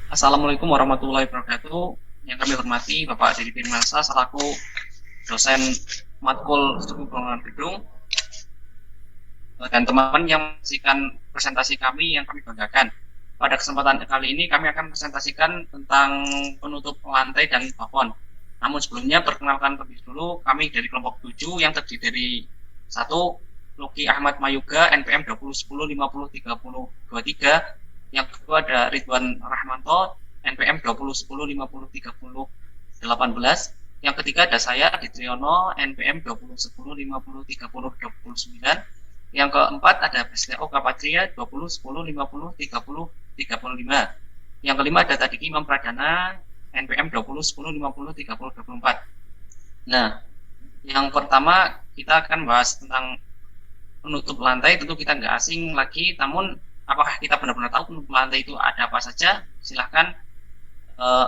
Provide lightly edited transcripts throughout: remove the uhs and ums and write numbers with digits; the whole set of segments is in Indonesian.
Assalamualaikum warahmatullahi wabarakatuh. Yang kami hormati Bapak Dedi Firmansyah selaku dosen matkul studi bangunan gedung dan teman-teman yang menyaksikan presentasi kami yang kami banggakan. Pada kesempatan kali ini kami akan presentasikan tentang penutup lantai dan plafon. Namun sebelumnya perkenalkan terlebih dulu, kami dari kelompok 7 yang terdiri dari satu Luki Ahmad Mayuga NPM 2010503023, yang kedua ada Ridwan Rahmanto NPM 2010503018, yang ketiga ada saya Adi Triyono NPM 2010503029, yang keempat ada Presneo Kapatria 2010503035, yang kelima ada Tadiki Imam Pradana NPM 2010503024. Nah, yang pertama kita akan bahas tentang penutup lantai. Tentu kita nggak asing lagi, namun apakah kita benar-benar tahu penutup lantai itu ada apa saja? Silahkan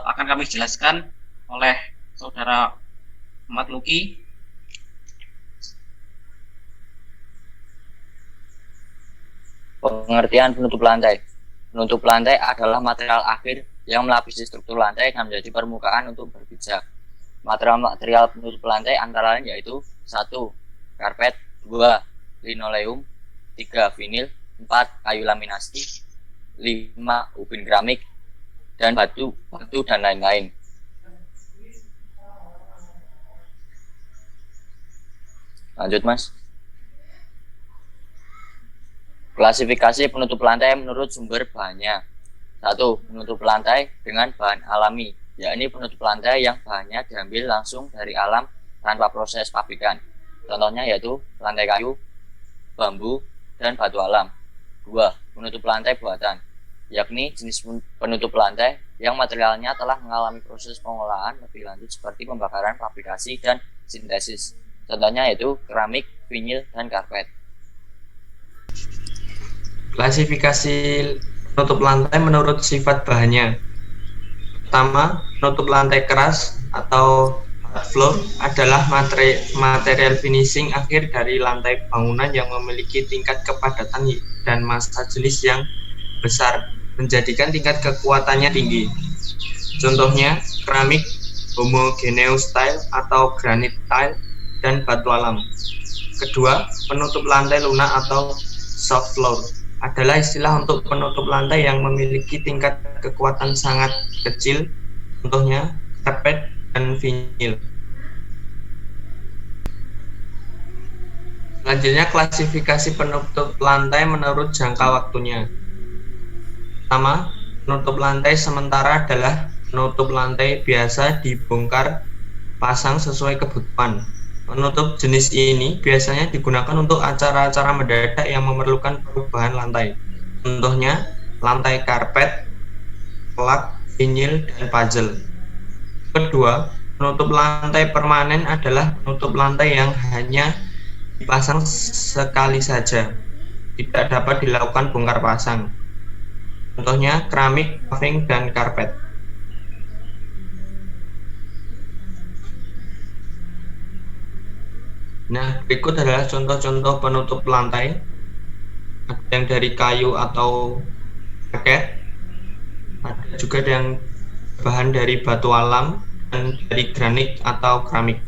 akan kami jelaskan oleh saudara Ahmad Luki. Pengertian penutup lantai. Penutup lantai adalah material akhir yang melapisi struktur lantai dan menjadi permukaan untuk berpijak. Material penutup lantai antara lain yaitu 1. Karpet, 2. Linoleum, 3. Vinil, 4. Kayu laminasi, 5. Ubin keramik, dan batu dan lain-lain. Lanjut, Mas. Klasifikasi penutup lantai menurut sumber bahannya. 1. Penutup lantai dengan bahan alami, yakni penutup lantai yang bahannya diambil langsung dari alam tanpa proses pabrikan. Contohnya yaitu lantai kayu, bambu, dan batu alam. 2. Penutup lantai buatan, yakni jenis penutup lantai yang materialnya telah mengalami proses pengolahan lebih lanjut seperti pembakaran, fabrikasi, dan sintesis. Contohnya yaitu keramik, vinil, dan karpet. Klasifikasi penutup lantai menurut sifat bahannya. Pertama, penutup lantai keras atau hard floor adalah material finishing akhir dari lantai bangunan yang memiliki tingkat kepadatan dan massa jenis yang besar, menjadikan tingkat kekuatannya tinggi. Contohnya, keramik, homogeneous tile atau granite tile, dan batu alam. Kedua, penutup lantai lunak atau soft floor adalah istilah untuk penutup lantai yang memiliki tingkat kekuatan sangat kecil, contohnya karpet dan vinil. Selanjutnya, klasifikasi penutup lantai menurut jangka waktunya. Pertama, penutup lantai sementara adalah penutup lantai biasa dibongkar pasang sesuai kebutuhan. Penutup jenis ini biasanya digunakan untuk acara-acara mendadak yang memerlukan perubahan lantai. Contohnya, lantai karpet, pelak, vinil, dan puzzle. Kedua, penutup lantai permanen adalah penutup lantai yang hanya dipasang sekali saja, tidak dapat dilakukan bongkar pasang. Contohnya, keramik, paving, dan karpet. Nah, berikut adalah contoh-contoh penutup lantai. Ada yang dari kayu atau parket, ada juga yang bahan dari batu alam dan dari granit atau keramik.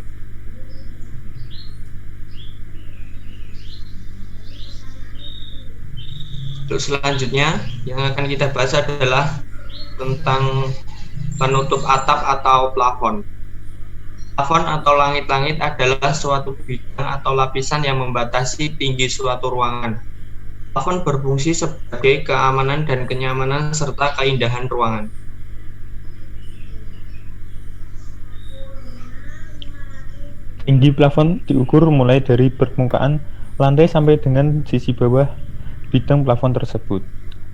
Untuk selanjutnya yang akan kita bahas adalah tentang penutup atap atau plafon. Plafon atau langit-langit adalah suatu bidang atau lapisan yang membatasi tinggi suatu ruangan. Plafon berfungsi sebagai keamanan dan kenyamanan serta keindahan ruangan. Tinggi plafon diukur mulai dari permukaan lantai sampai dengan sisi bawah bidang plafon tersebut.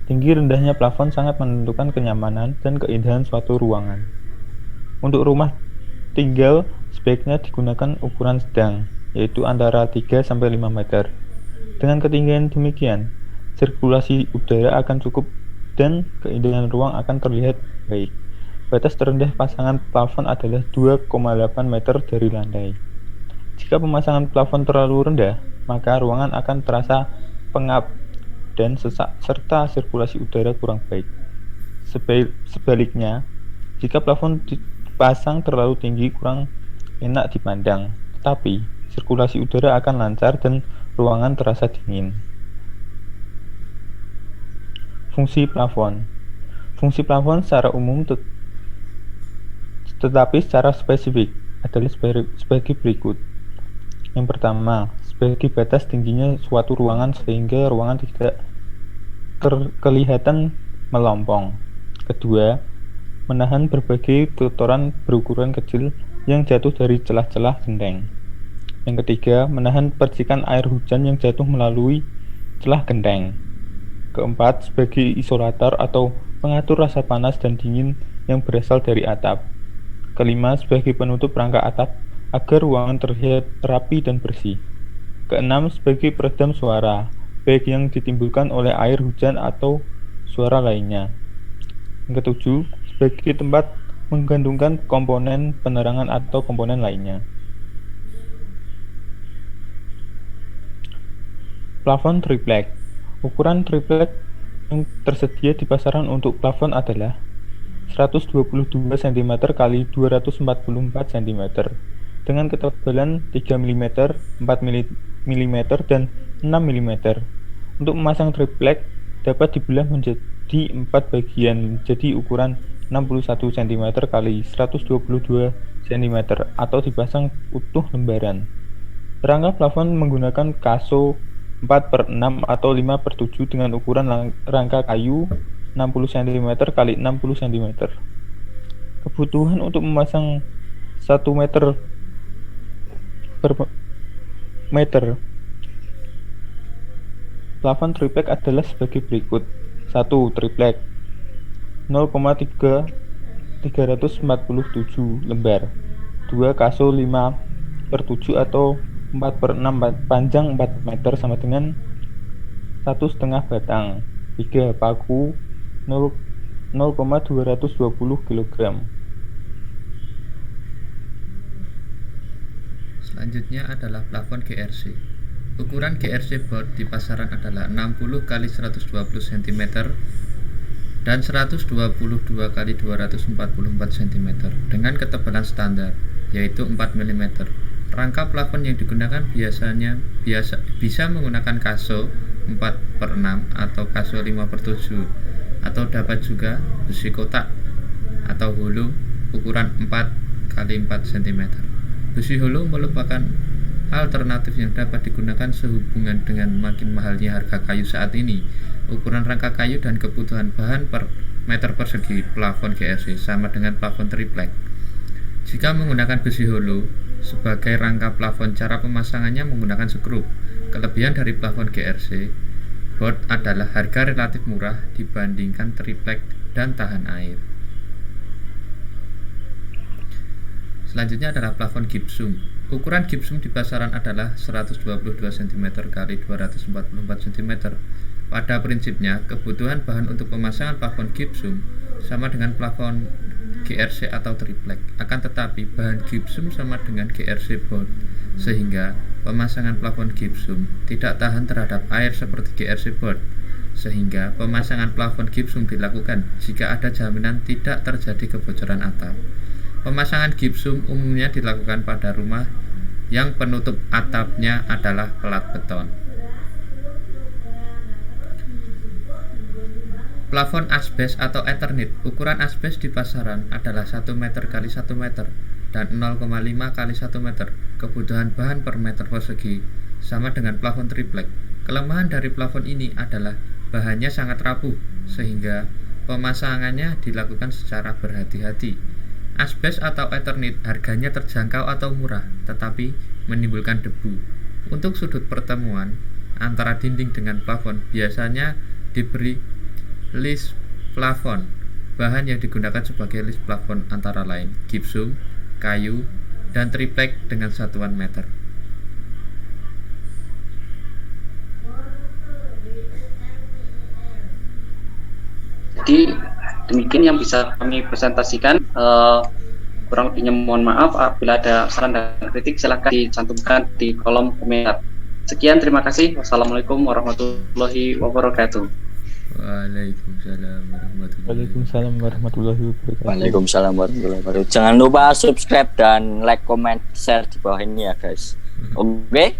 Tinggi rendahnya plafon sangat menentukan kenyamanan dan keindahan suatu ruangan. Untuk rumah tinggal sebaiknya digunakan ukuran sedang, yaitu antara 3-5 meter. Dengan ketinggian demikian, sirkulasi udara akan cukup dan keindahan ruang akan terlihat baik. Batas terendah pasangan plafon adalah 2,8 meter dari lantai. Jika pemasangan plafon terlalu rendah, maka ruangan akan terasa pengap dan sesak serta sirkulasi udara kurang baik. Sebaliknya, jika plafon dipasang terlalu tinggi kurang enak dipandang, tetapi sirkulasi udara akan lancar dan ruangan terasa dingin. Fungsi plafon. Fungsi plafon secara umum tetapi secara spesifik adalah sebagai berikut. Yang pertama, sebagai batas tingginya suatu ruangan sehingga ruangan tidak kelihatan melompong. Kedua, menahan berbagai kotoran berukuran kecil yang jatuh dari celah-celah genteng. Yang ketiga, menahan percikan air hujan yang jatuh melalui celah genteng. Keempat, sebagai isolator atau pengatur rasa panas dan dingin yang berasal dari atap. Kelima, sebagai penutup rangka atap agar ruangan terlihat rapi dan bersih. Keenam, sebagai peredam suara, baik yang ditimbulkan oleh air hujan atau suara lainnya. Yang ketujuh, sebagai tempat menggantungkan komponen penerangan atau komponen lainnya. Plafon triplek. Ukuran triplek yang tersedia di pasaran untuk plafon adalah 122 cm x 244 cm dengan ketebalan 3 mm, 4 mm, dan 6 mm. Untuk memasang triplek dapat dibelah menjadi 4 bagian menjadi ukuran 61 cm x 122 cm atau dipasang utuh lembaran. Rangka plafon menggunakan kaso 4/6 atau 5/7 dengan ukuran rangka kayu 60 cm x 60 cm. Kebutuhan untuk memasang 1 meter per meter plafon triplek adalah sebagai berikut. 1. Triplek 0,347 lembar. 2. Kaso 5/7 atau 4/6 panjang 4 meter sama dengan 1,5 batang. 3. Paku 0,220 kg. Selanjutnya adalah plafon GRC. Ukuran GRC board di pasaran adalah 60 x 120 cm dan 122 x 244 cm dengan ketebalan standar yaitu 4 mm. Rangka plafon yang digunakan bisa menggunakan kaso 4/6 atau kaso 5/7 atau dapat juga besi kotak atau hulu ukuran 4 x 4 cm. Besi hulu merupakan alternatif yang dapat digunakan sehubungan dengan makin mahalnya harga kayu saat ini. Ukuran rangka kayu dan kebutuhan bahan per meter persegi plafon GRC sama dengan plafon triplek. Jika menggunakan besi hulu sebagai rangka plafon, cara pemasangannya menggunakan skrup. Kelebihan dari plafon GRC board adalah harga relatif murah dibandingkan triplek dan tahan air. Selanjutnya adalah plafon gypsum. Ukuran gypsum di pasaran adalah 122 cm x 244 cm. Pada prinsipnya, kebutuhan bahan untuk pemasangan plafon gypsum sama dengan plafon GRC atau triplek. Akan tetapi, bahan gypsum sama dengan GRC board, sehingga pemasangan plafon gypsum tidak tahan terhadap air seperti GRC board. Sehingga pemasangan plafon gypsum dilakukan jika ada jaminan tidak terjadi kebocoran atap. Pemasangan gypsum umumnya dilakukan pada rumah yang penutup atapnya adalah pelat beton. Plafon asbes atau Eternit. Ukuran asbes di pasaran adalah 1 meter x 1 meter dan 0,5 x 1 meter. Kebutuhan bahan per meter persegi sama dengan plafon triplek. Kelemahan dari plafon ini adalah bahannya sangat rapuh sehingga pemasangannya dilakukan secara berhati-hati. Asbes atau Eternit harganya terjangkau atau murah, tetapi menimbulkan debu. Untuk sudut pertemuan antara dinding dengan plafon biasanya diberi list plafon. Bahan yang digunakan sebagai list plafon antara lain gypsum, kayu, dan triplek dengan satuan meter. Jadi demikian yang bisa kami presentasikan. Kurang lebihnya mohon maaf. Apabila ada saran dan kritik silahkan dicantumkan di kolom komentar. Sekian, terima kasih. Wassalamualaikum warahmatullahi wabarakatuh. Waalaikumsalam warahmatullahi Waalaikumsalam warahmatullahi wabarakatuh. Waalaikumsalam warahmatullahi wabarakatuh. Jangan lupa subscribe dan like, comment, share di bawah ini ya guys. Oke?